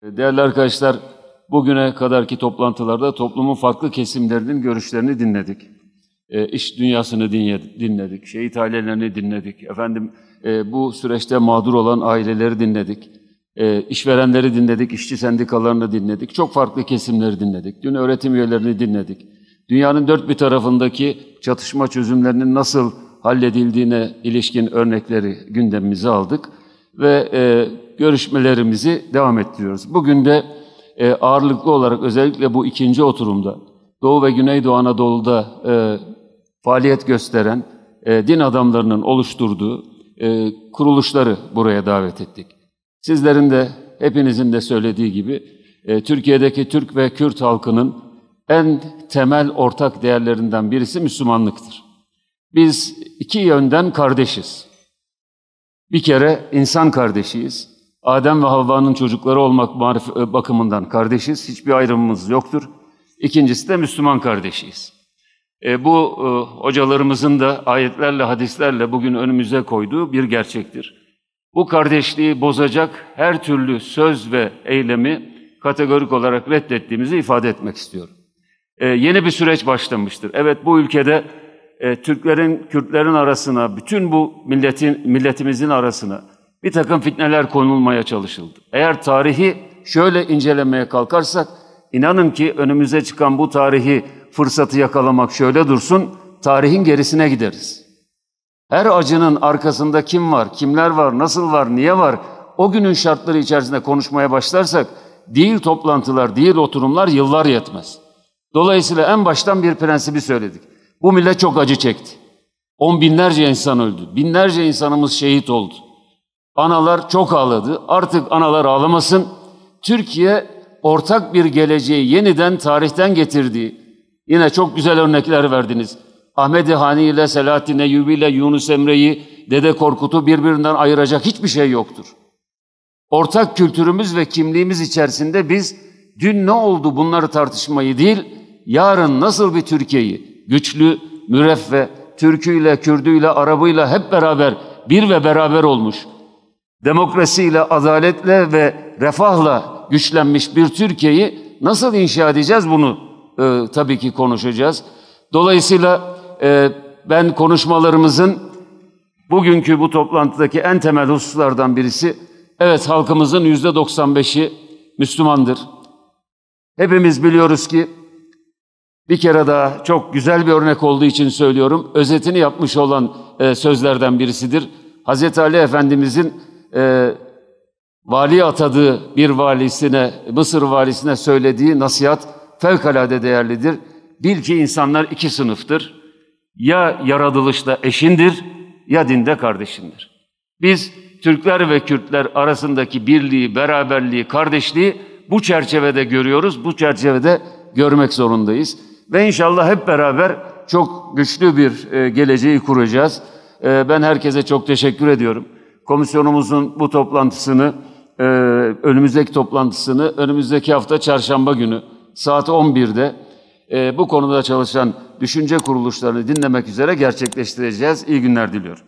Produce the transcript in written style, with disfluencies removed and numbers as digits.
Değerli arkadaşlar, bugüne kadarki toplantılarda toplumun farklı kesimlerinin görüşlerini dinledik. İş dünyasını dinledik, şehit ailelerini dinledik. Bu süreçte mağdur olan aileleri dinledik. İşverenleri dinledik, işçi sendikalarını dinledik. Çok farklı kesimleri dinledik. Dün öğretim üyelerini dinledik. Dünyanın dört bir tarafındaki çatışma çözümlerinin nasıl halledildiğine ilişkin örnekleri gündemimize aldık ve görüşmelerimizi devam ettiriyoruz. Bugün de ağırlıklı olarak özellikle bu ikinci oturumda Doğu ve Güneydoğu Anadolu'da faaliyet gösteren din adamlarının oluşturduğu kuruluşları buraya davet ettik. Sizlerin de hepinizin de söylediği gibi Türkiye'deki Türk ve Kürt halkının en temel ortak değerlerinden birisi Müslümanlıktır. Biz iki yönden kardeşiz. Bir kere insan kardeşiyiz. Adem ve Havva'nın çocukları olmak bakımından kardeşiz. Hiçbir ayrımımız yoktur. İkincisi de Müslüman kardeşiyiz. Bu hocalarımızın da ayetlerle, hadislerle bugün önümüze koyduğu bir gerçektir. Bu kardeşliği bozacak her türlü söz ve eylemi kategorik olarak reddettiğimizi ifade etmek istiyorum. Yeni bir süreç başlamıştır. Evet, bu ülkede Türklerin, Kürtlerin arasına, bütün bu milletimizin arasına bir takım fitneler konulmaya çalışıldı. Eğer tarihi şöyle incelemeye kalkarsak, inanın ki önümüze çıkan bu tarihi fırsatı yakalamak şöyle dursun, tarihin gerisine gideriz. Her acının arkasında kim var, kimler var, nasıl var, niye var, o günün şartları içerisinde konuşmaya başlarsak, değil toplantılar, değil oturumlar, yıllar yetmez. Dolayısıyla en baştan bir prensibi söyledik. Bu millet çok acı çekti. On binlerce insan öldü, binlerce insanımız şehit oldu. Analar çok ağladı, artık analar ağlamasın. Türkiye ortak bir geleceği yeniden tarihten getirdiği, yine çok güzel örnekler verdiniz. Ahmed-i Hani ile Selahattin Eyyubi ile Yunus Emre'yi, Dede Korkut'u birbirinden ayıracak hiçbir şey yoktur. Ortak kültürümüz ve kimliğimiz içerisinde biz dün ne oldu bunları tartışmayı değil, yarın nasıl bir Türkiye'yi güçlü, müreffeh, Türküyle, Kürdüyle, Arabıyla hep beraber bir ve beraber olmuş, demokrasiyle, adaletle ve refahla güçlenmiş bir Türkiye'yi nasıl inşa edeceğiz bunu tabii ki konuşacağız. Dolayısıyla ben konuşmalarımızın bugünkü bu toplantıdaki en temel hususlardan birisi, evet, halkımızın %95'i Müslümandır. Hepimiz biliyoruz ki, bir kere daha çok güzel bir örnek olduğu için söylüyorum, özetini yapmış olan sözlerden birisidir. Hazreti Ali Efendimizin vali atadığı bir valisine, Mısır valisine söylediği nasihat fevkalade değerlidir. Bil ki insanlar iki sınıftır. Ya yaratılışta eşindir, ya dinde kardeşindir. Biz Türkler ve Kürtler arasındaki birliği, beraberliği, kardeşliği bu çerçevede görüyoruz, bu çerçevede görmek zorundayız. Ve inşallah hep beraber çok güçlü bir geleceği kuracağız. Ben herkese çok teşekkür ediyorum. Komisyonumuzun bu toplantısını, önümüzdeki toplantısını önümüzdeki hafta çarşamba günü saat 11'de bu konuda çalışan düşünce kuruluşlarını dinlemek üzere gerçekleştireceğiz. İyi günler diliyorum.